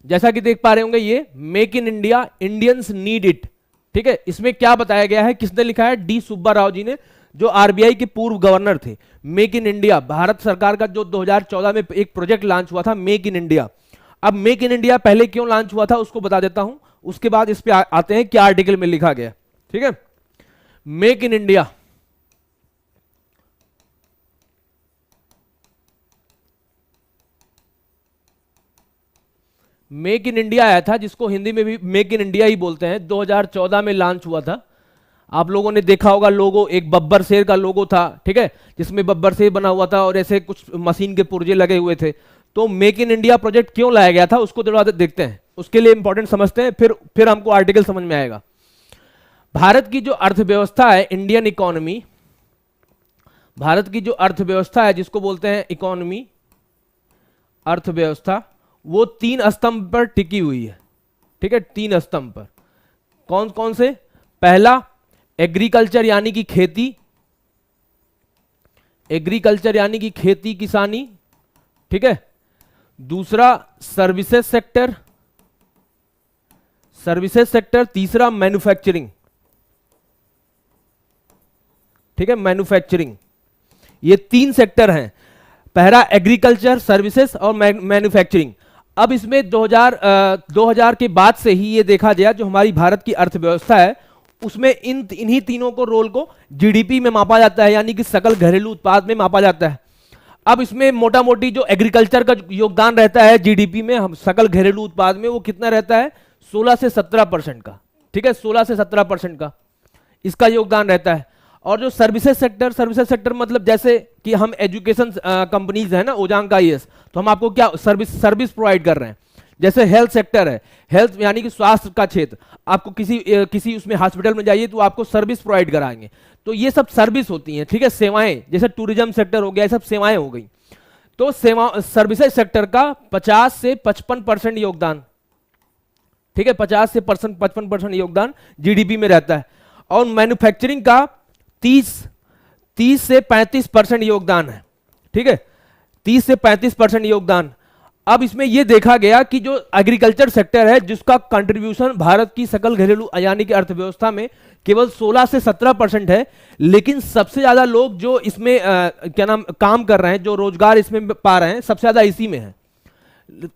जैसा कि देख पा रहे होंगे ये make in India, Indians need it. ठीक है, इसमें क्या बताया गया है, किसने लिखा है, डी सुब्बा राव जी ने, जो आरबीआई के पूर्व गवर्नर थे। मेक इन इंडिया भारत सरकार का जो 2014 में एक प्रोजेक्ट लॉन्च हुआ था, मेक इन इंडिया। अब मेक इन इंडिया पहले क्यों लॉन्च हुआ था उसको बता देता हूं, उसके बाद इस पे आते हैं क्या आर्टिकल में लिखा गया। ठीक है, make in India make in India आया था, जिसको हिंदी में भी मेक इन इंडिया ही बोलते हैं, 2014 में लॉन्च हुआ था। आप लोगों ने देखा होगा लोगो, एक बब्बर शेर का लोगो था, ठीक है, जिसमें बब्बर शेर बना हुआ था और ऐसे कुछ मशीन के पुर्जे लगे हुए थे। तो मेक इन इंडिया प्रोजेक्ट क्यों लाया गया था उसको थोड़ा देखते हैं, उसके लिए इंपॉर्टेंट समझते हैं, फिर हमको आर्टिकल समझ में आएगा। भारत की जो अर्थव्यवस्था है, इंडियन इकोनॉमी, भारत की जो अर्थव्यवस्था है जिसको बोलते हैं इकोनॉमी, अर्थव्यवस्था, वो 3 स्तंभ पर टिकी हुई है। ठीक है, 3 स्तंभ पर। कौन कौन से? पहला एग्रीकल्चर यानी कि खेती, एग्रीकल्चर यानी कि खेती किसानी। ठीक है, दूसरा सर्विसेज सेक्टर, सर्विसेज सेक्टर। तीसरा मैन्युफैक्चरिंग। ठीक है, मैन्युफैक्चरिंग। ये 3 सेक्टर हैं, पहला एग्रीकल्चर, सर्विसेज और मैन्युफैक्चरिंग। अब इसमें 2000 के बाद से ही ये देखा गया जो हमारी भारत की अर्थव्यवस्था है उसमें इन्हीं तीनों को रोल को जीडीपी में मापा जाता है, यानी कि सकल घरेलू उत्पाद में मापा जाता है। अब इसमें मोटा मोटी जो एग्रीकल्चर का योगदान रहता है जीडीपी में, हम सकल घरेलू उत्पाद में, वो कितना रहता है? 16 से 17% का। ठीक है, 16 से 17% का इसका योगदान रहता है। और जो सर्विसेज सेक्टर, सर्विसेज सेक्टर मतलब जैसे कि हम एजुकेशन कंपनीज है ना, ओजांग का आईएएस, तो हम आपको क्या सर्विस प्रोवाइड कर रहे हैं। जैसे हेल्थ सेक्टर है, हेल्थ यानी कि स्वास्थ्य का क्षेत्र, आपको किसी उसमें हॉस्पिटल में जाइए तो आपको सर्विस प्रोवाइड कराएंगे, तो ये सब सर्विस होती हैं। ठीक है, सेवाएं, जैसे टूरिज्म सेक्टर हो गया, ये सब सेवाएं हो गई। तो सर्विसेज सेक्टर का 50 से 55% योगदान, ठीक है, 50 से 55% योगदान जीडीपी में रहता है। और मैन्युफैक्चरिंग का 30 से 35% योगदान है। ठीक है, 30 से 35% योगदान। अब इसमें यह देखा गया कि जो एग्रीकल्चर सेक्टर है जिसका कंट्रीब्यूशन भारत की सकल घरेलू यानी कि अर्थव्यवस्था में केवल 16 से 17% है, लेकिन सबसे ज्यादा लोग जो इसमें काम कर रहे हैं, जो रोजगार इसमें पा रहे हैं, सबसे ज्यादा इसी में है।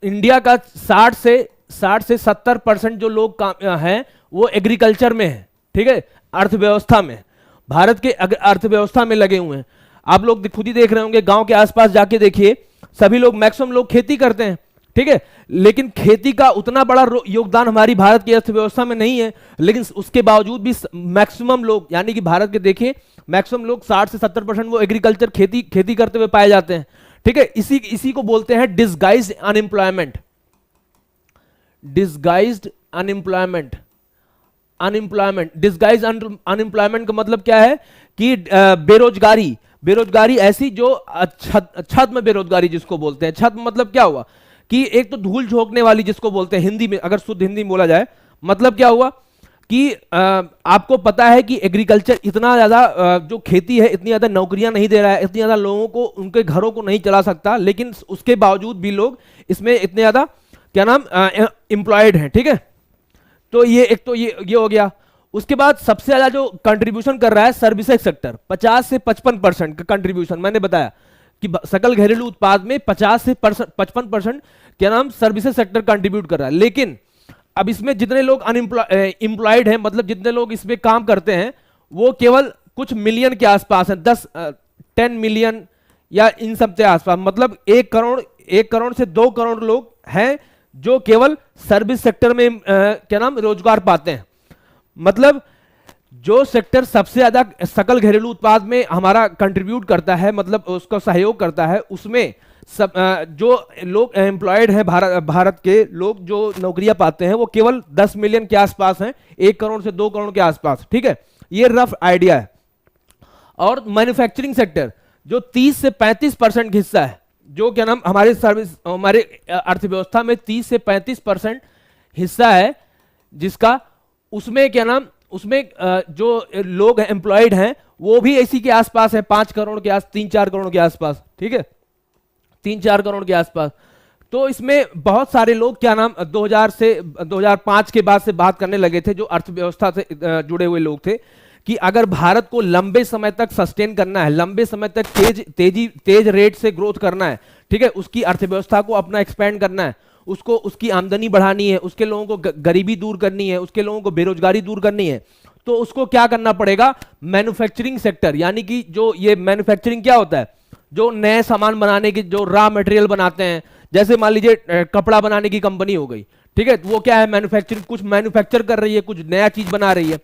इंडिया का 60 से 70% जो लोग हैं वो एग्रीकल्चर में है। ठीक है, अर्थव्यवस्था में, भारत के अर्थव्यवस्था में लगे हुए हैं। आप लोग खुद ही देख रहे होंगे, गांव के आसपास जाके देखिए, सभी लोग, मैक्सिमम लोग खेती करते हैं। ठीक है, लेकिन खेती का उतना बड़ा योगदान हमारी भारत की अर्थव्यवस्था में नहीं है, लेकिन उसके बावजूद भी मैक्सिमम लोग, यानी कि भारत के देखिए मैक्सिमम लोग 60 से 70% वो एग्रीकल्चर खेती करते हुए पाए जाते हैं। ठीक है, इसी को बोलते हैं disguised unemployment. Disguised unemployment, unemployment, disguise unemployment का मतलब क्या है कि बेरोजगारी, बेरोजगारी ऐसी जो छद्म बेरोजगारी जिसको बोलते हैं। छद्म मतलब क्या हुआ कि एक तो धूल झोंकने वाली जिसको बोलते हैं हिंदी में, अगर शुद्ध हिंदी में बोला जाए, मतलब क्या हुआ कि आपको पता है कि एग्रीकल्चर इतना ज्यादा जो खेती है इतनी ज्यादा नौकरियां नहीं दे रहा है, इतनी ज्यादा लोगों को, उनके घरों को नहीं चला सकता, लेकिन उसके बावजूद भी लोग इसमें इतने ज्यादा एम्प्लॉयड हैं। ठीक है, तो ये एक तो ये हो गया। उसके बाद सबसे ज्यादा जो कंट्रीब्यूशन कर रहा है सर्विसेज सेक्टर, 50 से 55% का कंट्रीब्यूशन। मैंने बताया कि सकल घरेलू उत्पाद में 50 से 55% सर्विसेज सेक्टर कंट्रीब्यूट कर रहा है। लेकिन अब इसमें जितने लोग अनएम्प्लॉयड हैं, मतलब जितने लोग इसमें काम करते हैं, वो केवल कुछ मिलियन के आसपास हैं, 10 मिलियन या इन सब के आसपास, मतलब 1 करोड़ से 2 करोड़ लोग हैं जो केवल सर्विस सेक्टर में रोजगार पाते हैं। मतलब जो सेक्टर सबसे ज्यादा सकल घरेलू उत्पाद में हमारा कंट्रीब्यूट करता है, मतलब उसका सहयोग करता है, उसमें जो लोग एम्प्लॉयड हैं, भारत के लोग जो नौकरियां पाते हैं, वो केवल 10 मिलियन के आसपास हैं, 1 करोड़ से 2 करोड़ के आसपास। ठीक है, ये रफ आइडिया है। और मैन्युफैक्चरिंग सेक्टर जो 30 से 35% हिस्सा है, जो हमारे अर्थव्यवस्था में 30 से 35% हिस्सा है, जिसका उसमें उसमें जो लोग एम्प्लॉयड हैं वो भी इसी के आसपास है, 5 करोड़ के 3-4 करोड़ के आसपास। ठीक है, 3-4 करोड़ के आसपास। तो इसमें बहुत सारे लोग क्या नाम 2000 से 2005 के बाद से बात करने लगे थे, जो अर्थव्यवस्था से जुड़े हुए लोग थे, कि अगर भारत को लंबे समय तक सस्टेन करना है, लंबे समय तक तेज रेट से ग्रोथ करना है, ठीक है, उसकी अर्थव्यवस्था को अपना एक्सपेंड करना है, उसको उसकी आमदनी बढ़ानी है, उसके लोगों को गरीबी दूर करनी है, उसके लोगों को बेरोजगारी दूर करनी है, तो उसको क्या करना पड़ेगा, मैन्युफैक्चरिंग सेक्टर, यानी कि जो ये मैन्युफैक्चरिंग क्या होता है, जो नए सामान बनाने की जो रॉ मटेरियल बनाते हैं, जैसे मान लीजिए कपड़ा बनाने की कंपनी हो गई, ठीक है, तो वो क्या है, मैन्युफैक्चरिंग, कुछ मैन्युफैक्चर कर रही है, कुछ नया चीज बना रही है।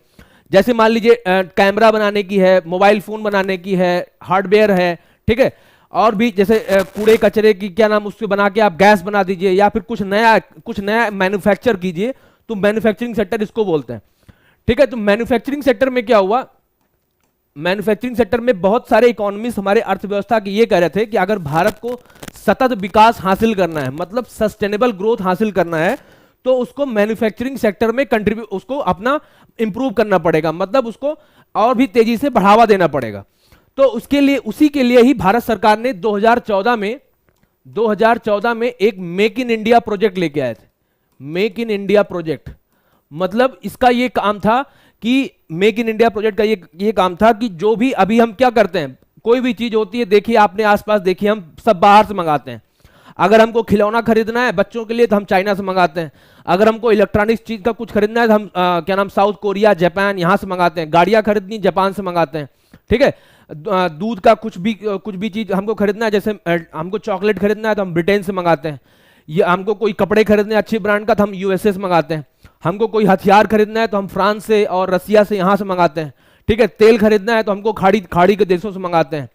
जैसे मान लीजिए कैमरा बनाने की है, मोबाइल फोन बनाने की है, हार्डवेयर है, ठीक है, और भी जैसे कूड़े कचरे की क्या नाम, उससे बना के आप गैस बना दीजिए, या फिर कुछ नया मैन्युफैक्चर कीजिए, तो मैन्युफैक्चरिंग सेक्टर इसको बोलते हैं, ठीक है। तो मैन्युफैक्चरिंग सेक्टर में क्या हुआ, मैन्युफैक्चरिंग सेक्टर में बहुत सारे इकोनॉमिस्ट हमारे अर्थव्यवस्था के ये कह रहे थे कि अगर भारत को सतत विकास हासिल करना है, मतलब सस्टेनेबल ग्रोथ हासिल करना है, तो उसको मैन्युफैक्चरिंग सेक्टर में कंट्रीब्यूट, उसको अपना इंप्रूव करना पड़ेगा, मतलब उसको और भी तेजी से बढ़ावा देना पड़ेगा। तो उसके लिए, उसी के लिए ही भारत सरकार ने 2014 में एक मेक इन इंडिया प्रोजेक्ट लेके आए थे। मेक इन इंडिया प्रोजेक्ट मतलब इसका ये काम था कि मेक इन इंडिया प्रोजेक्ट का ये काम था कि जो भी अभी हम क्या करते हैं, कोई भी चीज होती है, देखिए आपने आसपास देखिए, हम सब बाहर से मंगाते हैं। अगर हमको खिलौना खरीदना है बच्चों के लिए तो हम चाइना से मंगाते हैं। अगर हमको इलेक्ट्रॉनिक्स चीज का कुछ खरीदना है तो हम क्या नाम साउथ कोरिया, जापान, यहां से मंगाते हैं। गाड़ियां खरीदनी जापान से मंगाते हैं, ठीक है। दूध का कुछ भी चीज हमको खरीदना है, जैसे हमको चॉकलेट खरीदना है तो हम ब्रिटेन से मंगाते हैं। ये हमको कोई कपड़े खरीदने अच्छी ब्रांड का तो हम यूएसए से मंगाते हैं। हमको कोई हथियार खरीदना है तो हम फ्रांस से और रसिया से यहां से मंगाते हैं, ठीक है। तेल खरीदना है तो हमको खाड़ी के देशों से मंगाते हैं।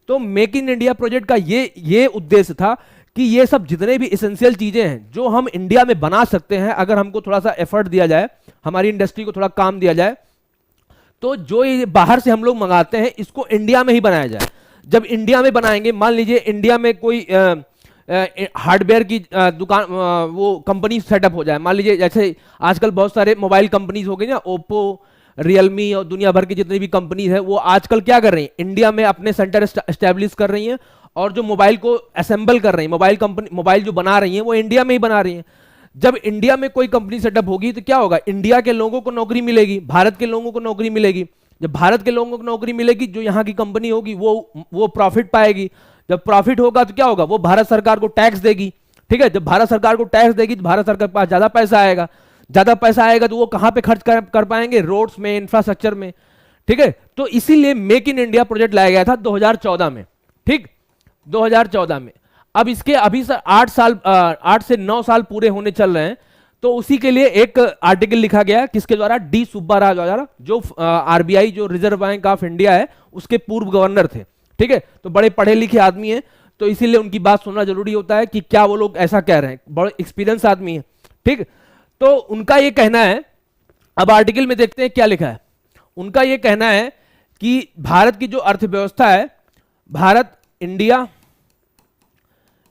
तो मेक इन इंडिया प्रोजेक्ट का ये उद्देश्य था कि ये सब जितने भी इसेंशियल चीजें हैं जो हम इंडिया में बना सकते हैं, अगर हमको थोड़ा सा एफर्ट दिया जाए, हमारी इंडस्ट्री को थोड़ा काम दिया जाए, तो जो ये बाहर से हम लोग मंगाते हैं इसको इंडिया में ही बनाया जाए। जब इंडिया में बनाएंगे, मान लीजिए इंडिया में कोई हार्डवेयर की दुकान, वो कंपनी सेटअप हो जाए, मान लीजिए जैसे आजकल बहुत सारे मोबाइल कंपनीज हो गई ना, ओप्पो, रियलमी और दुनिया भर की जितनी भी कंपनीज है, वो आजकल क्या कर रही हैं, इंडिया में अपने सेंटर एस्टेब्लिश कर रही हैं, और जो मोबाइल को असेंबल कर रही हैं, मोबाइल जो बना रही हैं वो इंडिया में ही बना रही हैं। जब इंडिया में कोई कंपनी सेटअप होगी तो क्या होगा, इंडिया के लोगों को नौकरी मिलेगी, भारत के लोगों को नौकरी मिलेगी। जब भारत के लोगों को नौकरी मिलेगी, जो यहाँ की कंपनी होगी वो प्रॉफिट पाएगी। जब प्रॉफिट होगा तो क्या होगा, वो भारत सरकार को टैक्स देगी, ठीक है। जब भारत सरकार को टैक्स देगी तो भारत सरकार के पास ज्यादा पैसा आएगा। ज्यादा पैसा आएगा तो वो कहां पे खर्च कर पाएंगे, रोड्स में, इंफ्रास्ट्रक्चर में, ठीक है। तो इसीलिए मेक इन इंडिया प्रोजेक्ट लाया गया था 2014 में, ठीक, 2014 में। अब इसके अभी 8 से 9 साल पूरे होने चल रहे हैं। तो उसी के लिए एक आर्टिकल लिखा गया, किसके द्वारा, डी सुब्बाराव द्वारा, जो आरबीआई, जो रिजर्व बैंक ऑफ इंडिया है, उसके पूर्व गवर्नर थे, ठीक है। तो बड़े पढ़े लिखे आदमी हैं, तो इसीलिए उनकी बात सुनना जरूरी होता है कि क्या वो लोग ऐसा कह रहे हैं, बड़े एक्सपीरियंस आदमी है, ठीक। तो उनका ये कहना है, अब आर्टिकल में देखते हैं क्या लिखा है। उनका ये कहना है कि भारत की जो अर्थव्यवस्था है, भारत,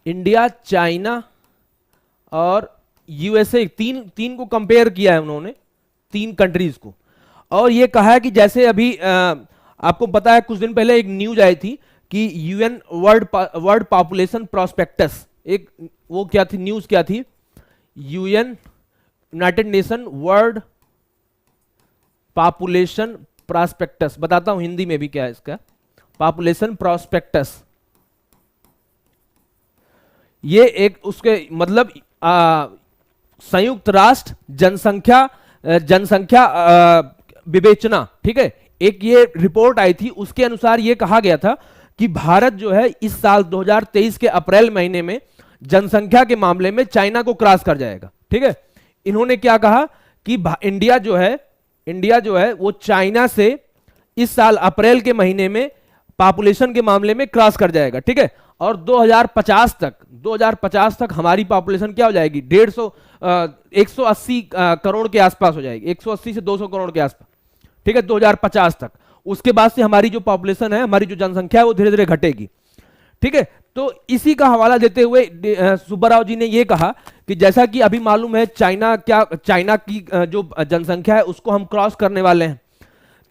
इंडिया, चाइना और यूएसए, तीन को कंपेयर किया है उन्होंने, 3 कंट्रीज को। और ये कहा है कि जैसे अभी आपको पता है कुछ दिन पहले एक न्यूज आई थी कि यूएन वर्ल्ड पॉपुलेशन प्रोस्पेक्टस, एक वो क्या थी, न्यूज क्या थी, UN, United nation world population prospectus, बताता हूं हिंदी में भी क्या है इसका, पॉपुलेशन प्रोस्पेक्टस। ये एक उसके मतलब संयुक्त राष्ट्र जनसंख्या विवेचना, ठीक है, एक ये रिपोर्ट आई थी। उसके अनुसार ये कहा गया था कि भारत जो है इस साल 2023 के अप्रैल महीने में जनसंख्या के मामले में चाइना को क्रॉस कर जाएगा, ठीक है। इन्होंने क्या कहा कि इंडिया जो है वो चाइना से इस साल अप्रैल के महीने में पॉपुलेशन के मामले में क्रॉस कर जाएगा, ठीक है। और 2050 तक हमारी पॉपुलेशन क्या हो जाएगी, 180 करोड़ के आसपास हो जाएगी, 180 से 200 करोड़ के आसपास, ठीक है, 2050 तक। उसके बाद से हमारी जो पॉपुलेशन है, हमारी जो जनसंख्या है, वो धीरे धीरे घटेगी, ठीक है। तो इसी का हवाला देते हुए सुब्बाराव जी ने यह कहा कि जैसा कि अभी मालूम है, चाइना की जो जनसंख्या है उसको हम क्रॉस करने वाले हैं।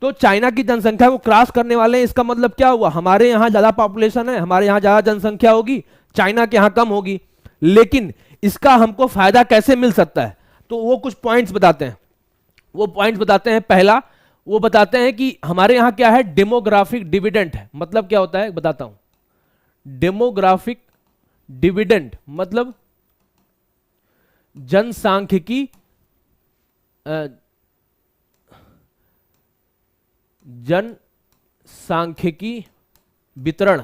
तो चाइना की जनसंख्या को क्रॉस करने वाले हैं, इसका मतलब क्या हुआ, हमारे यहां ज्यादा पॉपुलेशन है, हमारे यहां ज्यादा जनसंख्या होगी, चाइना के यहां कम होगी। लेकिन इसका हमको फायदा कैसे मिल सकता है, तो वो कुछ पॉइंट्स बताते हैं। वो पॉइंट्स बताते हैं, पहला वो बताते हैं कि हमारे यहां क्या है, डेमोग्राफिक डिविडेंड है। मतलब क्या होता है बताता हूं। डेमोग्राफिक डिविडेंड मतलब जनसांख्यिकी जनसांख्यिकी वितरण,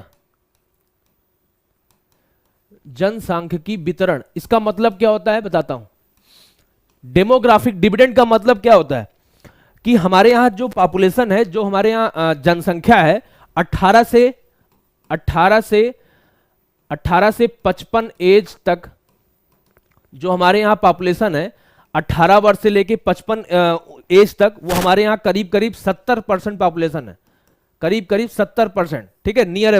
जनसांख्यिकी वितरण, इसका मतलब क्या होता है बताता हूं। डेमोग्राफिक डिविडेंड का मतलब क्या होता है कि हमारे यहां जो पॉपुलेशन है, जो हमारे यहां जनसंख्या है, 18 से 55 एज तक जो हमारे यहां पॉपुलेशन है, 18 वर्ष से लेके 55 एज तक, वो हमारे यहां करीब करीब 70% पॉपुलेशन है, करीब करीब 70%, ठीक है, नियर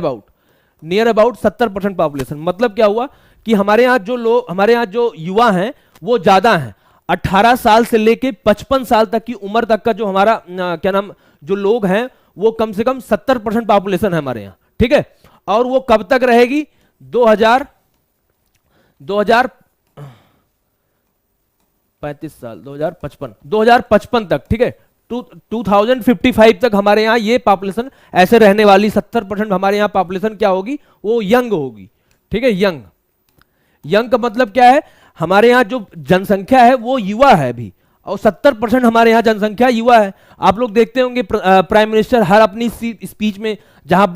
अबाउट 70% पॉपुलेशन। मतलब क्या हुआ कि हमारे यहाँ जो युवा हैं वो ज्यादा हैं। 18 साल से लेके 55 साल तक की उम्र तक का जो हमारा जो लोग हैं वो कम से कम 70% पॉपुलेशन है हमारे यहाँ, ठीक है। और वो कब तक रहेगी, 2055 तक, ठीक है, 2055 तक हमारे यहाँ ये पॉपुलेशन ऐसे रहने वाली। 70% हमारे यहाँ पॉपुलेशन क्या होगी, वो यंग होगी, ठीक है। यंग का मतलब क्या है, हमारे यहाँ जो जनसंख्या है वो युवा है अभी, और 70% हमारे यहाँ जनसंख्या युवा है। आप लोग देखते होंगे प्राइम मिनिस्टर हर अपनी स्पीच में जहां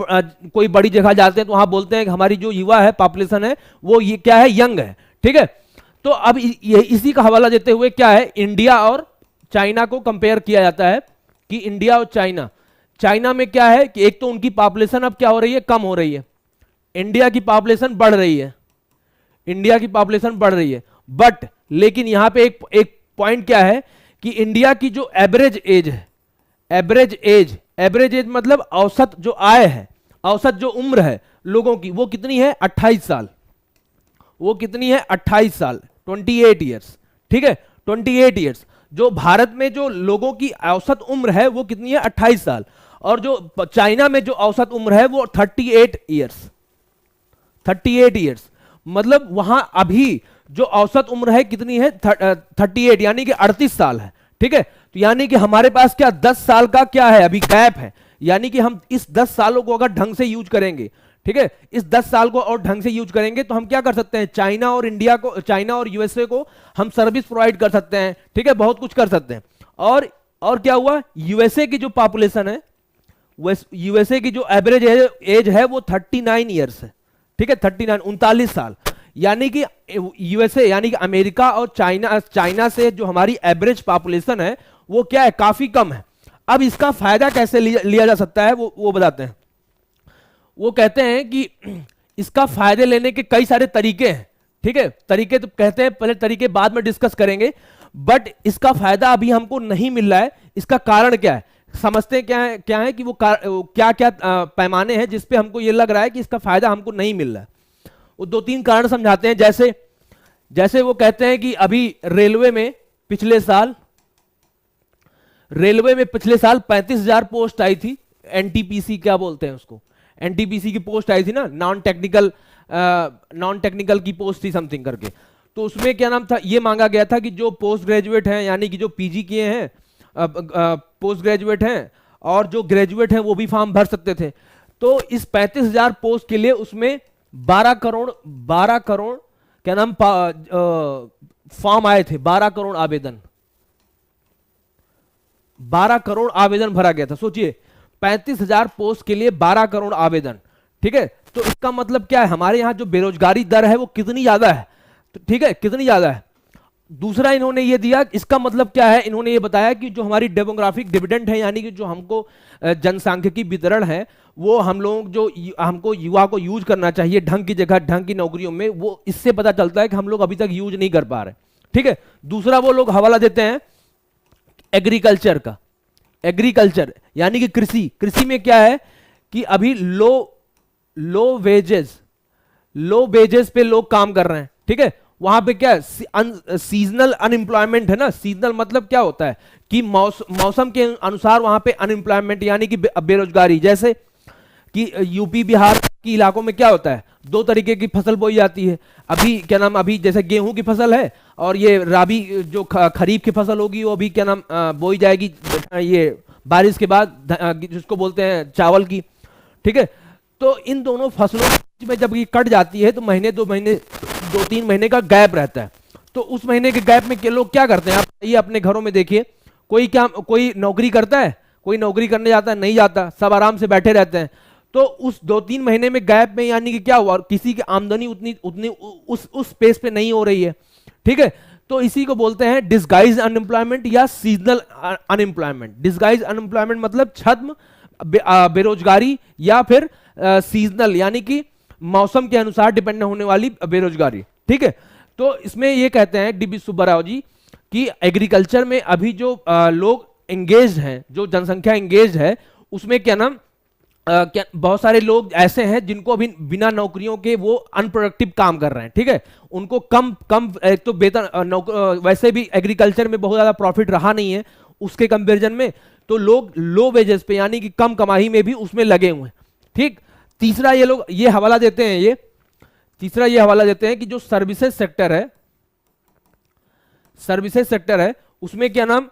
कोई बड़ी जगह जाते हैं तो वहां बोलते हैं कि हमारी जो युवा है, पॉपुलेशन है, वो ये क्या है, यंग है, ठीक है। तो अब इसी का हवाला देते हुए क्या है, इंडिया और चाइना को कंपेयर किया जाता है कि इंडिया और चाइना में क्या है कि एक तो उनकी पॉपुलेशन अब क्या हो रही है, कम हो रही है। इंडिया की पॉपुलेशन बढ़ रही है, बट लेकिन यहां पे एक पॉइंट क्या है कि इंडिया की जो एवरेज एज मतलब औसत जो आय है, औसत जो उम्र है लोगों की, वो कितनी है, 28 साल। वो कितनी है, 28 साल, 28 ईयर्स, ठीक है, 28 ईयर्स। जो भारत में जो लोगों की औसत उम्र है वो कितनी है, 28 साल। और जो चाइना में जो औसत उम्र है वो 38 ईयर्स। मतलब वहां अभी जो औसत उम्र है कितनी है, 38, यानी कि 38 साल है, ठीक है। तो यानी कि हमारे पास क्या 10 साल का क्या है अभी गैप है। यानी कि हम इस 10 सालों को अगर ढंग से यूज करेंगे, ठीक है, इस 10 साल को और ढंग से यूज करेंगे तो हम क्या कर सकते हैं, चाइना और यूएसए को हम सर्विस प्रोवाइड कर सकते हैं, ठीक है, बहुत कुछ कर सकते हैं। और क्या हुआ, यूएसए की जो पॉपुलेशन है, यूएसए की जो एवरेज एज है वो 39 ईयर्स है, ठीक है, 39 साल। यानी कि यूएसए यानी कि अमेरिका और चाइना से जो हमारी एवरेज पॉपुलेशन है वो क्या है, काफी कम है। अब इसका फायदा कैसे लिया जा सकता है वो बताते हैं। वो कहते हैं कि इसका फायदे लेने के कई सारे तरीके हैं, ठीक है। तरीके तो कहते हैं, पहले तरीके बाद में डिस्कस करेंगे, बट इसका फायदा अभी हमको नहीं मिल रहा है। इसका कारण क्या है, समझते हैं क्या है कि वो क्या पैमाने हैं जिसपे हमको ये लग रहा है कि इसका फायदा हमको नहीं मिल रहा है। वो 2-3 कारण समझाते हैं। जैसे वो कहते हैं कि अभी रेलवे में पिछले साल 35,000 पोस्ट आई थी, एनटीपीसी क्या बोलते हैं उसको, एनटीपीसी की पोस्ट आई थी ना, नॉन टेक्निकल की पोस्ट थी समथिंग करके। तो उसमें क्या नाम था, ये मांगा गया था कि जो पोस्ट ग्रेजुएट हैं, यानी कि जो पीजी किए हैं, पोस्ट ग्रेजुएट हैं और जो ग्रेजुएट हैं वो भी फॉर्म भर सकते थे। तो इस 35,000 पोस्ट के लिए उसमें 12 करोड़ क्या नाम फॉर्म आए थे, 12 करोड़ आवेदन भरा गया था। सोचिए 35,000 पोस्ट के लिए 12 करोड़ आवेदन, ठीक है। तो इसका मतलब क्या है, हमारे यहां जो बेरोजगारी दर है वो कितनी ज्यादा है, तो ठीक है, कितनी ज्यादा है। दूसरा इन्होंने ये दिया, इसका मतलब क्या है, इन्होंने ये बताया कि जो हमारी डेमोग्राफिक डिविडेंड है, यानी कि जो हमको जनसांख्यिकी वितरण है, वो हमको युवा को यूज करना चाहिए ढंग की जगह, ढंग की नौकरियों में, वो इससे पता चलता है कि हम लोग अभी तक यूज नहीं कर पा रहे, ठीक है। दूसरा वो लोग हवाला देते हैं एग्रीकल्चर का। एग्रीकल्चर यानी कि कृषि में क्या है कि अभी लो वेजेस पे लोग काम कर रहे हैं, ठीक है। वहां पे क्या सीजनल अनएम्प्लॉयमेंट है ना। सीजनल मतलब क्या होता है कि मौसम के अनुसार वहां पे अनएम्प्लॉयमेंट यानी कि बेरोजगारी। जैसे कि यूपी बिहार के इलाकों में क्या होता है, दो तरीके की फसल बोई जाती है। अभी क्या नाम, अभी जैसे गेहूं की फसल है और ये राबी जो खरीफ की फसल होगी वो अभी क्या नाम बोई जाएगी ये बारिश के बाद, जिसको बोलते हैं चावल की। ठीक है, तो इन दोनों फसलों में जब ये कट जाती है तो महीने 2 महीने 2-3 महीने का गैप रहता है। तो उस महीने के गैप में के लोग क्या करते हैं, आप ये अपने घरों में देखिए, कोई नौकरी करता है, कोई नौकरी करने जाता है, नहीं जाता, सब आराम से बैठे रहते हैं। तो उस 2-3 महीने में गैप में यानी कि क्या हुआ, किसी की आमदनी उतनी उतनी उस पेस पे नहीं हो रही है। ठीक है, तो इसी को बोलते हैं डिस्गाइज अनएम्प्लॉयमेंट या सीजनल अनएम्प्लॉयमेंट। डिस्गाइज अनएम्प्लॉयमेंट मतलब छद्म बेरोजगारी या फिर सीजनल यानी कि मौसम के अनुसार डिपेंड होने वाली बेरोजगारी। ठीक है, तो इसमें ये कहते हैं डीबी सुब्बाराव जी कि एग्रीकल्चर में अभी जो लोग एंगेज हैं, जो जनसंख्या एंगेज है, उसमें क्या नाम क्या बहुत सारे लोग ऐसे हैं जिनको अभी बिना नौकरियों के वो अनप्रोडक्टिव काम कर रहे हैं। ठीक है, उनको कम कम एक तो वेतन वैसे भी एग्रीकल्चर में बहुत ज्यादा प्रॉफिट रहा नहीं है उसके कंपैरिजन में, तो लोग लो वेजेस पे यानी कि कम कमाई में भी उसमें लगे हुए हैं। ठीक, तीसरा ये लोग ये हवाला देते हैं, तीसरा ये हवाला देते हैं कि जो सर्विसेज सेक्टर है उसमें क्या नाम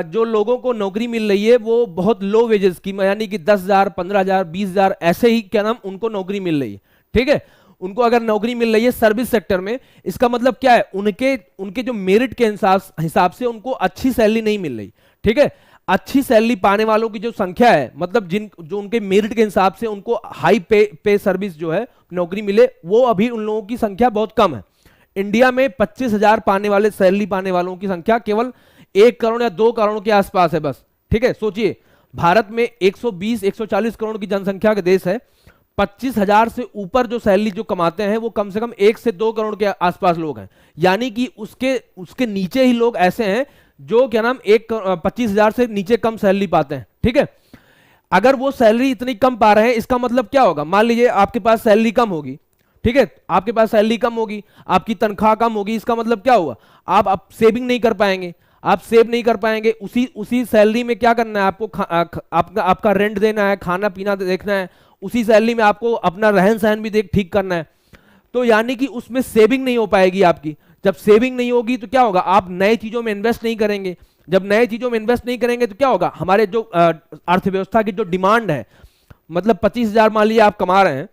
जो लोगों को नौकरी मिल रही है वो बहुत लो वेजेस की, यानी कि 10,000 15,000 20,000 ऐसे ही क्या नाम उनको नौकरी मिल रही है। ठीक है, उनको अगर नौकरी मिल रही है सर्विस सेक्टर में, इसका मतलब क्या है, उनके जो मेरिट के हिसाब से उनको अच्छी सैलरी नहीं मिल रही। ठीक है, अच्छी सैलरी पाने वालों की जो संख्या है, मतलब जो उनके मेरिट के हिसाब से उनको हाई पे सर्विस जो है नौकरी मिले, वो अभी उन लोगों की संख्या बहुत कम है। इंडिया में 25,000 पाने वाले सैलरी पाने वालों की संख्या केवल 1 करोड़ या 2 करोड़ के आसपास है बस। ठीक है, सोचिए भारत में 120-140 करोड़ की जनसंख्या का देश है, 25,000 से ऊपर जो सैलरी जो कमाते हैं वो कम से कम 1 से 2 करोड़ के आसपास लोग हैं। यानी कि उसके नीचे ही लोग ऐसे हैं जो क्या नाम 25,000 से नीचे कम सैलरी पाते हैं। ठीक है, अगर वो सैलरी इतनी कम पा रहे हैं, इसका मतलब क्या होगा, मान लीजिए आपके पास सैलरी कम होगी। ठीक है, आपके पास सैलरी कम होगी, आपकी तनख्वाह कम होगी, इसका मतलब क्या हुआ, आप सेविंग नहीं कर पाएंगे। आप सेव नहीं कर पाएंगे, उसी सैलरी में क्या करना है आपको, आपका रेंट देना है, खाना पीना देखना है, उसी सैलरी में आपको अपना रहन सहन भी ठीक करना है। तो यानी कि उसमें सेविंग नहीं हो पाएगी आपकी। जब सेविंग नहीं होगी तो क्या होगा, आप नए चीजों में इन्वेस्ट नहीं करेंगे। जब नए चीजों में इन्वेस्ट नहीं करेंगे तो क्या होगा, हमारे जो अर्थव्यवस्था की जो डिमांड है, मतलब 25,000 मान लीजिए आप कमा रहे हैं,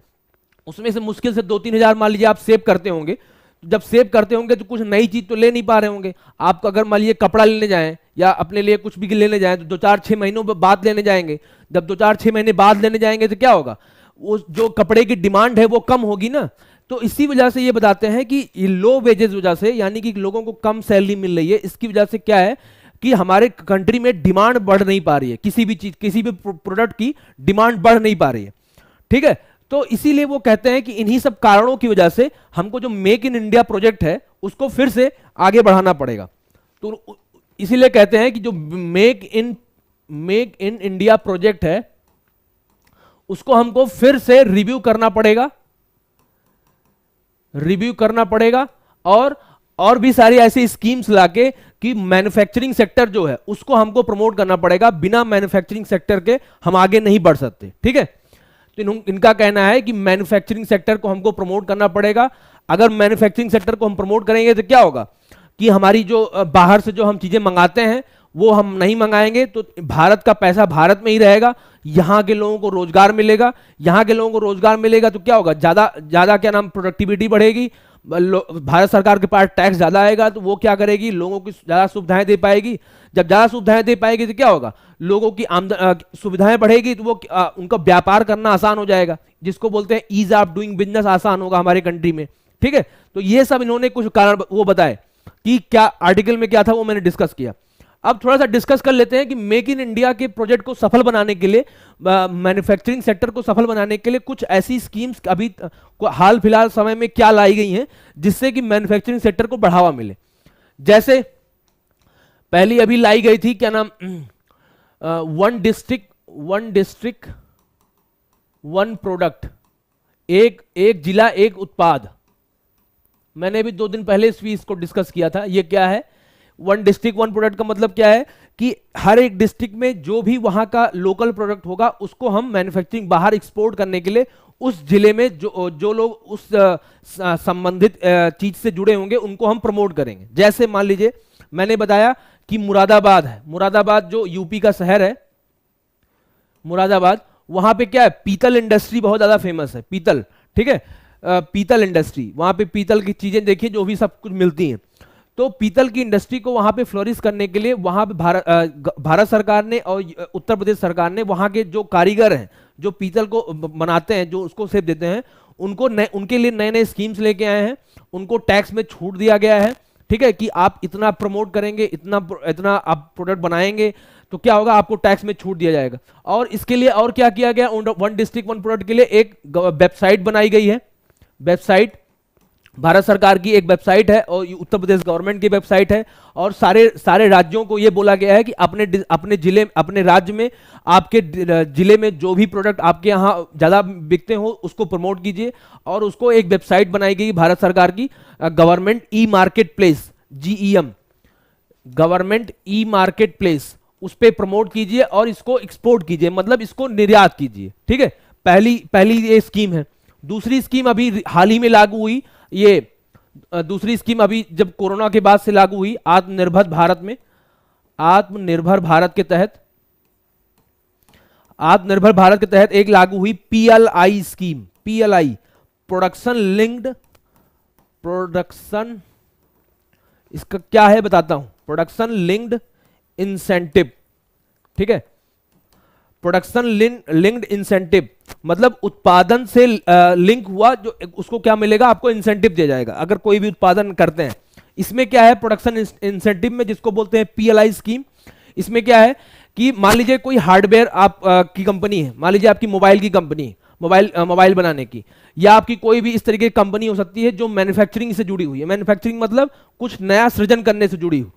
उसमें से मुश्किल से 2-3 हजार मान लीजिए आप सेव करते होंगे। जब सेव करते होंगे तो कुछ नई चीज तो ले नहीं पा रहे होंगे आप। अगर मान लीजिए कपड़ा लेने जाएं या अपने लिए कुछ भी लेने जाएं तो 2-4-6 महीनों बाद लेने जाएंगे। जब 2-4-6 महीने बाद लेने जाएंगे तो क्या होगा, वो जो कपड़े की डिमांड है वो कम होगी ना। तो इसी वजह से ये बताते हैं कि लो वेजेस वजह से, यानी कि लोगों को कम सैलरी मिल रही है, इसकी वजह से क्या है कि हमारे कंट्री में डिमांड बढ़ नहीं पा रही है, किसी भी चीज किसी भी प्रोडक्ट की डिमांड बढ़ नहीं पा रही है। ठीक है, तो इसीलिए वो कहते हैं कि इन्हीं सब कारणों की वजह से हमको जो मेक इन इंडिया प्रोजेक्ट है उसको फिर से आगे बढ़ाना पड़ेगा। तो इसीलिए कहते हैं कि जो मेक इन इंडिया प्रोजेक्ट है उसको हमको फिर से रिव्यू करना पड़ेगा और भी सारी ऐसी स्कीम्स लाके कि मैन्युफैक्चरिंग सेक्टर जो है उसको हमको प्रमोट करना पड़ेगा। बिना मैन्युफैक्चरिंग सेक्टर के हम आगे नहीं बढ़ सकते। ठीक है, तो इनका कहना है कि मैन्युफैक्चरिंग सेक्टर को हमको प्रमोट करना पड़ेगा। अगर मैन्युफैक्चरिंग सेक्टर को हम प्रमोट करेंगे तो क्या होगा कि हमारी जो बाहर से जो हम चीजें मंगाते हैं वो हम नहीं मंगाएंगे, तो भारत का पैसा भारत में ही रहेगा, यहाँ के लोगों को रोजगार मिलेगा। यहाँ के लोगों को रोजगार मिलेगा तो क्या होगा, ज्यादा क्या नाम प्रोडक्टिविटी बढ़ेगी, भारत सरकार के पास टैक्स ज्यादा आएगा तो वो क्या करेगी, लोगों को ज्यादा सुविधाएं दे पाएगी। जब ज्यादा सुविधाएं दे पाएगी तो क्या होगा, लोगों की सुविधाएं बढ़ेगी तो वो उनका व्यापार करना आसान हो जाएगा, जिसको बोलते हैं ईज ऑफ डूइंग बिजनेस आसान होगा हमारे कंट्री में। ठीक है, तो ये सब इन्होंने कुछ कारण वो बताए कि क्या आर्टिकल में क्या था वो मैंने डिस्कस किया। अब थोड़ा सा डिस्कस कर लेते हैं कि मेक इन इंडिया के प्रोजेक्ट को सफल बनाने के लिए, मैन्युफैक्चरिंग सेक्टर को सफल बनाने के लिए कुछ ऐसी स्कीम्स अभी हाल फिलहाल समय में क्या लाई गई हैं जिससे कि मैन्युफैक्चरिंग सेक्टर को बढ़ावा मिले। जैसे पहली अभी लाई गई थी क्या नाम, वन डिस्ट्रिक्ट वन प्रोडक्ट, एक जिला एक उत्पाद। मैंने भी 2 दिन पहले इसको डिस्कस किया था। ये क्या है, वन डिस्ट्रिक्ट वन प्रोडक्ट का मतलब क्या है कि हर एक डिस्ट्रिक्ट में जो भी वहां का लोकल प्रोडक्ट होगा उसको हम मैन्युफैक्चरिंग बाहर एक्सपोर्ट करने के लिए उस जिले में जो जो लोग उस संबंधित चीज से जुड़े होंगे उनको हम प्रमोट करेंगे। जैसे मान लीजिए मैंने बताया कि मुरादाबाद है, मुरादाबाद जो यूपी का शहर है मुरादाबाद, वहां पे क्या है, पीतल इंडस्ट्री बहुत ज्यादा फेमस है, पीतल, ठीक है, पीतल इंडस्ट्री, वहां पे पीतल की चीजें देखिए जो भी सब कुछ मिलती हैं। तो पीतल की इंडस्ट्री को वहां पे फ्लोरिश करने के लिए वहां पे भारत सरकार ने और उत्तर प्रदेश सरकार ने वहां के जो कारीगर हैं जो पीतल को बनाते हैं, जो उसको शेप देते हैं, उनको उनके लिए नए नए स्कीम्स लेके आए हैं। उनको टैक्स में छूट दिया गया है, ठीक है, कि आप इतना प्रमोट करेंगे, इतना इतना आप प्रोडक्ट बनाएंगे तो क्या होगा, आपको टैक्स में छूट दिया जाएगा। और इसके लिए और क्या किया गया, वन डिस्ट्रिक्ट वन प्रोडक्ट के लिए एक वेबसाइट बनाई गई है। वेबसाइट भारत सरकार की एक वेबसाइट है और उत्तर प्रदेश गवर्नमेंट की वेबसाइट है। और सारे राज्यों को यह बोला गया है कि अपने जिले, अपने राज्य में, आपके जिले में जो भी प्रोडक्ट आपके यहाँ ज्यादा बिकते हो उसको प्रमोट कीजिए। और उसको एक वेबसाइट बनाई गई भारत सरकार की, government e market place, GEM, government e market place, उस पर प्रमोट कीजिए और इसको एक्सपोर्ट कीजिए, मतलब इसको निर्यात कीजिए, ठीक है। पहली ये स्कीम है। दूसरी स्कीम अभी हाल ही में लागू हुई, ये दूसरी स्कीम अभी जब कोरोना के बाद से लागू हुई, आत्मनिर्भर भारत में, आत्मनिर्भर भारत के तहत, आत्मनिर्भर भारत के तहत एक लागू हुई PLI स्कीम, PLI, प्रोडक्शन, इसका क्या है बताता हूं, प्रोडक्शन लिंक्ड इंसेंटिव, ठीक है, प्रोडक्शन लिंक्ड इंसेंटिव, मतलब उत्पादन से लिंक हुआ जो उसको क्या मिलेगा, आपको इंसेंटिव दिया जाएगा अगर कोई भी उत्पादन करते हैं। इसमें क्या है, प्रोडक्शन इंसेंटिव में जिसको बोलते हैं PLI स्कीम, इसमें क्या है कि मान लीजिए कोई हार्डवेयर आप की कंपनी है, मान लीजिए आपकी मोबाइल की कंपनी है, मोबाइल बनाने की, या आपकी कोई भी इस तरीके की कंपनी हो सकती है जो मैन्युफैक्चरिंग से जुड़ी हुई है। मैन्युफैक्चरिंग मतलब कुछ नया सृजन करने से जुड़ी हुई।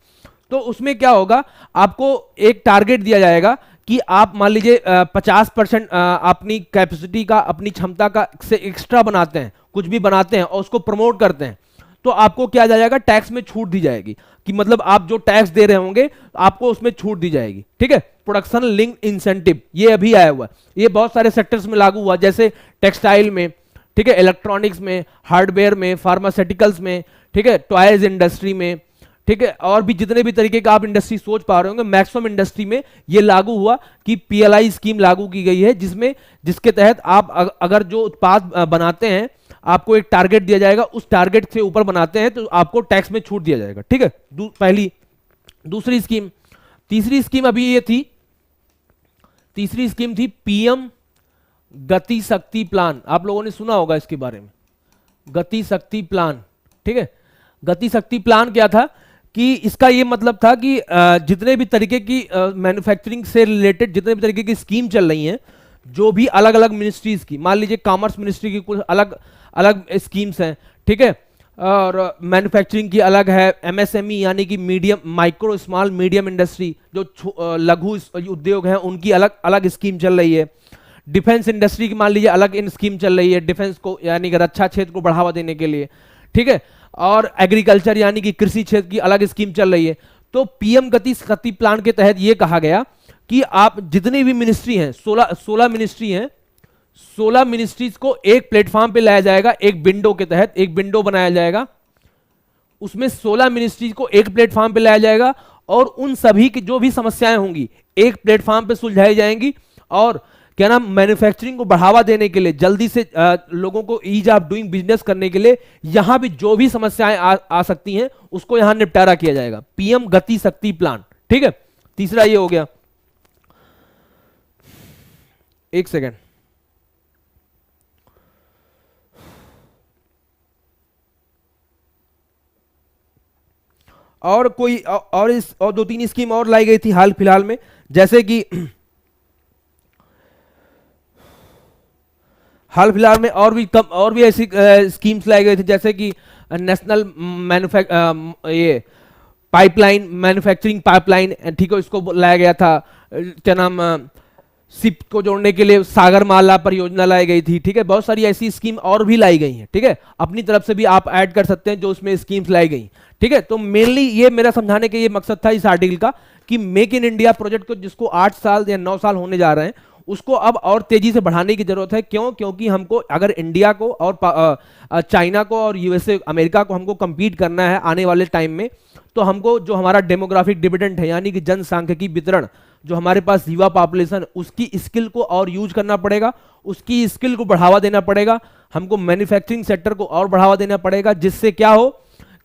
तो उसमें क्या होगा, आपको एक टारगेट दिया जाएगा कि आप मान लीजिए 50% अपनी कैपेसिटी का, अपनी क्षमता का से एक्स्ट्रा बनाते हैं, कुछ भी बनाते हैं और उसको प्रमोट करते हैं, तो आपको क्या जाएगा, टैक्स में छूट दी जाएगी, कि मतलब आप जो टैक्स दे रहे होंगे आपको उसमें छूट दी जाएगी, ठीक है। प्रोडक्शन लिंक्ड इंसेंटिव ये अभी आया हुआ, ये बहुत सारे सेक्टर्स में लागू हुआ, जैसे टेक्सटाइल में, ठीक है, इलेक्ट्रॉनिक्स में, हार्डवेयर में, फार्मास्यूटिकल्स में, ठीक है, टॉयज इंडस्ट्री में, ठीक है, और भी जितने भी तरीके का आप इंडस्ट्री सोच पा रहे होंगे, मैक्सिमम इंडस्ट्री में ये लागू हुआ कि PLI स्कीम लागू की गई है, जिसके तहत आप अगर जो उत्पाद बनाते हैं आपको एक टारगेट दिया जाएगा, उस टारगेट से ऊपर बनाते हैं तो आपको टैक्स में छूट दिया जाएगा, ठीक है। पहली, दूसरी स्कीम, तीसरी स्कीम अभी ये थी, तीसरी स्कीम थी PM गति शक्ति प्लान। आप लोगों ने सुना होगा इसके बारे में, गति शक्ति प्लान, ठीक है। गति शक्ति प्लान क्या था कि इसका ये मतलब था कि जितने भी तरीके की मैन्युफैक्चरिंग से रिलेटेड जितने भी तरीके की स्कीम चल रही हैं, जो भी अलग अलग मिनिस्ट्रीज की, मान लीजिए कॉमर्स मिनिस्ट्री की कुछ अलग अलग स्कीम्स हैं, ठीक है, और मैन्युफैक्चरिंग की अलग है, MSME यानी कि medium, micro small medium industry, जो लघु उद्योग हैं, उनकी अलग अलग स्कीम चल रही है। डिफेंस इंडस्ट्री की मान लीजिए अलग इन स्कीम चल रही है, डिफेंस को यानी कि रक्षा क्षेत्र को बढ़ावा देने के लिए, ठीक है। और एग्रीकल्चर यानी कि कृषि क्षेत्र की अलग स्कीम चल रही है। तो PM गति शक्ति प्लान के तहत यह कहा गया कि आप जितनी भी मिनिस्ट्री हैं, 16 मिनिस्ट्री हैं, 16 मिनिस्ट्रीज को एक प्लेटफॉर्म पे लाया जाएगा, एक विंडो के तहत एक विंडो बनाया जाएगा, उसमें 16 मिनिस्ट्रीज को एक प्लेटफॉर्म पे लाया जाएगा और उन सभी की जो भी समस्याएं होंगी एक प्लेटफॉर्म पे सुलझाई जाएंगी। और क्या नाम, मैन्युफैक्चरिंग को बढ़ावा देने के लिए, जल्दी से लोगों को ईज ऑफ डूइंग बिजनेस करने के लिए यहां भी जो भी समस्याएं आ सकती हैं उसको यहां निपटारा किया जाएगा। PM गति शक्ति प्लान, ठीक है। तीसरा ये हो गया, एक सेकेंड, और कोई और 2-3 स्कीम और लाई गई थी हाल फिलहाल में, जैसे कि हाल फिलहाल में और भी ऐसी स्कीम्स लाई गई थी, जैसे कि नेशनल ये पाइपलाइन, मैन्युफैक्चरिंग पाइपलाइन, ठीक है, इसको लाया गया था। क्या नाम, शिप को जोड़ने के लिए सागरमाला परियोजना लाई गई थी, ठीक है। बहुत सारी ऐसी स्कीम और भी लाई गई हैं, ठीक है। अपनी तरफ से भी आप ऐड कर सकते हैं जो उसमें स्कीम्स लाई गई, ठीक है। तो मेनली ये मेरा समझाने का ये मकसद था इस आर्टिकल का कि मेक इन इंडिया प्रोजेक्ट को, जिसको 8 साल या 9 साल होने जा रहे हैं, उसको अब और तेजी से बढ़ाने की जरूरत है। क्यों? क्योंकि हमको अगर इंडिया को और चाइना को और यूएसए अमेरिका को हमको compete करना है आने वाले टाइम में, तो हमको जो हमारा डेमोग्राफिक डिविडेंड है, यानी कि जनसांख्यिकी वितरण, जो हमारे पास युवा पॉपुलेशन, उसकी स्किल को और यूज करना पड़ेगा, उसकी स्किल को बढ़ावा देना पड़ेगा। हमको मैन्युफैक्चरिंग सेक्टर को और बढ़ावा देना पड़ेगा, जिससे क्या हो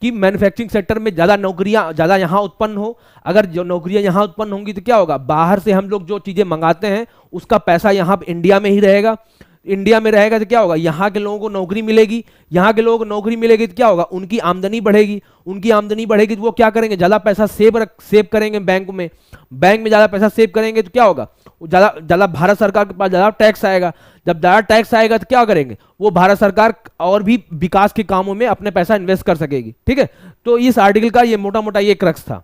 कि मैन्युफैक्चरिंग सेक्टर में ज़्यादा नौकरियां ज़्यादा यहाँ उत्पन्न हो। अगर जो नौकरियां यहाँ उत्पन्न होंगी तो क्या होगा, बाहर से हम लोग जो चीज़ें मंगाते हैं उसका पैसा यहाँ इंडिया में ही रहेगा। इंडिया में रहेगा तो क्या होगा, यहाँ के लोगों को नौकरी मिलेगी। यहाँ के लोगों को नौकरी मिलेगी तो क्या होगा, उनकी आमदनी बढ़ेगी। उनकी आमदनी बढ़ेगी तो वो क्या करेंगे, ज़्यादा पैसा सेव करेंगे बैंक में। बैंक में ज़्यादा पैसा सेव करेंगे तो क्या होगा, ज़्यादा ज़्यादा भारत सरकार के पास ज़्यादा टैक्स आएगा। जब ज़्यादा टैक्स आएगा तो क्या करेंगे, वो भारत सरकार और भी विकास के कामों में अपने पैसा इन्वेस्ट कर सकेगी, ठीक है। तो इस आर्टिकल का ये मोटा मोटा ये क्रक्स था।